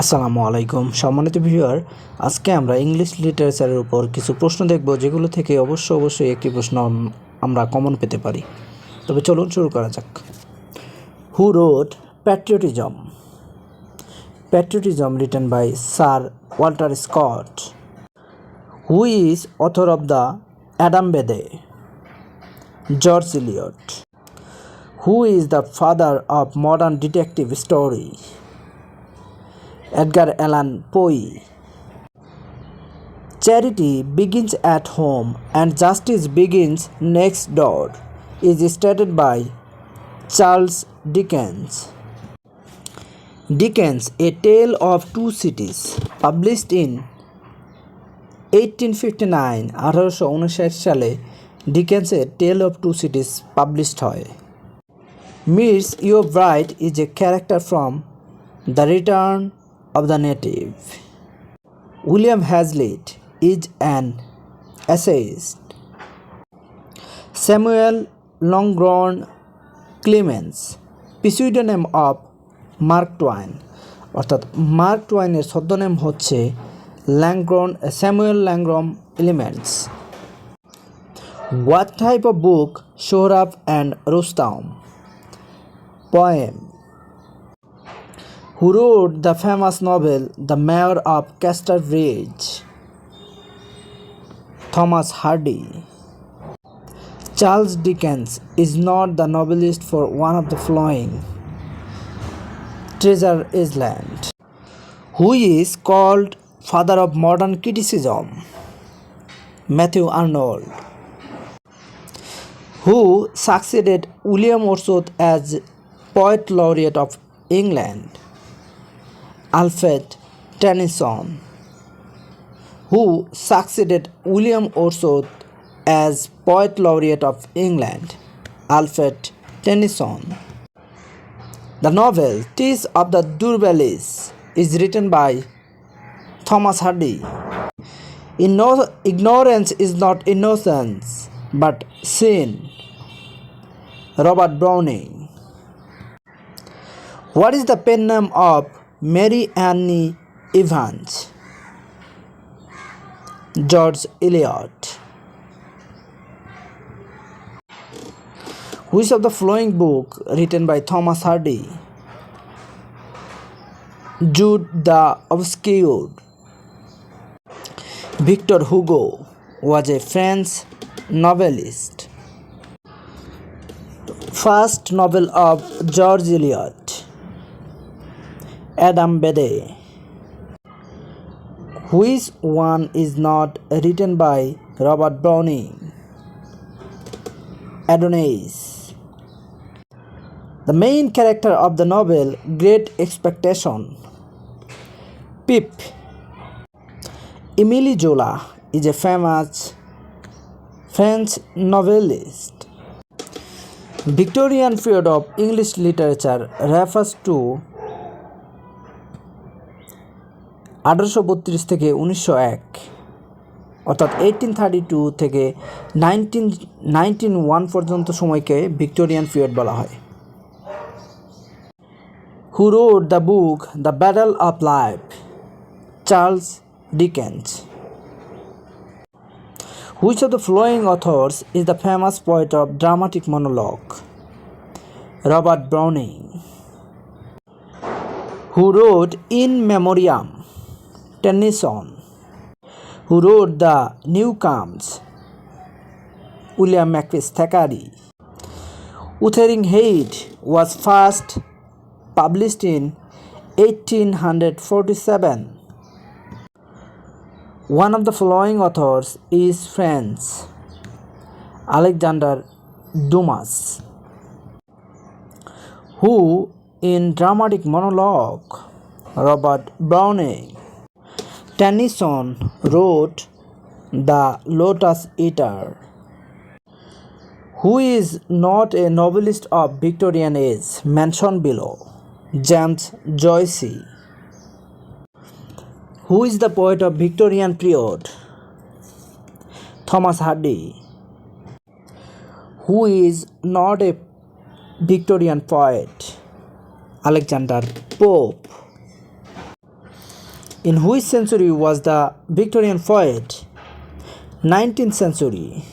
আসসালামু আলাইকুম সম্মানিত ভিউয়ার, আজকে আমরা ইংলিশ লিটারেচারের উপর কিছু প্রশ্ন দেখব যেগুলো থেকে অবশ্যই একটি প্রশ্ন আমরা কমন পেতে পারি। তবে চলুন শুরু করা যাক। Who wrote patriotism? Patriotism written by sir Walter Scott. Who is author of the Adam Bede? George Eliot. Who is the father of modern detective story? Edgar Allan Poe. Charity begins at home and justice begins next door is stated by Charles Dickens. Dickens, A Tale of Two Cities, published in 1859 1859 সালে ডিকেন্সের tale of two cities published হয়। Miss Yeobright is a character from the return of the native. William Hazlitt is an essayist. Samuel Langhorne Clemens, pseudonym of Mark Twain, অর্থাৎ Mark টুয়াইনের ছদ্মনাম হচ্ছে Samuel Langhorne Clemens. What type of book Shohrab and Rustam? Poem. Who wrote the famous novel The Mayor of Casterbridge? Thomas Hardy. Charles Dickens is not the novelist for one of the following: Treasure Island. Who is called father of modern criticism? Matthew Arnold. Who succeeded William Wordsworth as Poet Laureate of England? Alfred Tennyson. Who succeeded William Wordsworth as Poet Laureate of England? Alfred Tennyson. The novel Tis of the Durbelis is written by Thomas Hardy. Ignorance is not innocence but sin. Robert Browning. What is the pen name of Mary Annie Evans? George Eliot. Which of the following book written by Thomas Hardy? Jude the Obscure. Victor Hugo was a French novelist. First novel of George Eliot. Adam Bede. Which one is not written by Robert Browning? Adonais. The main character of the novel Great Expectation. Pip. Émile Zola is a famous French novelist. Victorian period of English literature refers to 1832 থেকে 1901, অর্থাৎ 1832 থেকে 1901 পর্যন্ত সময়কে Victorian period বলা হয়। Who wrote the book The Battle of Life? Charles Dickens. Which of the following authors is the famous poet of dramatic monologue? Robert Browning. Who wrote In Memoriam? Tennyson. Who wrote The Newcomes? William Makepeace Thackeray. Wuthering Heights was first published in 1847. One of the following authors is French. Alexander Dumas. Who in dramatic monologue? Robert Browning. Tennyson wrote The Lotus Eater. Who is not a novelist of Victorian age? Mentioned below. James Joyce. Who is the poet of Victorian period? Thomas Hardy. Who is not a Victorian poet? Alexander Pope. In which century was the Victorian poet? 19th century.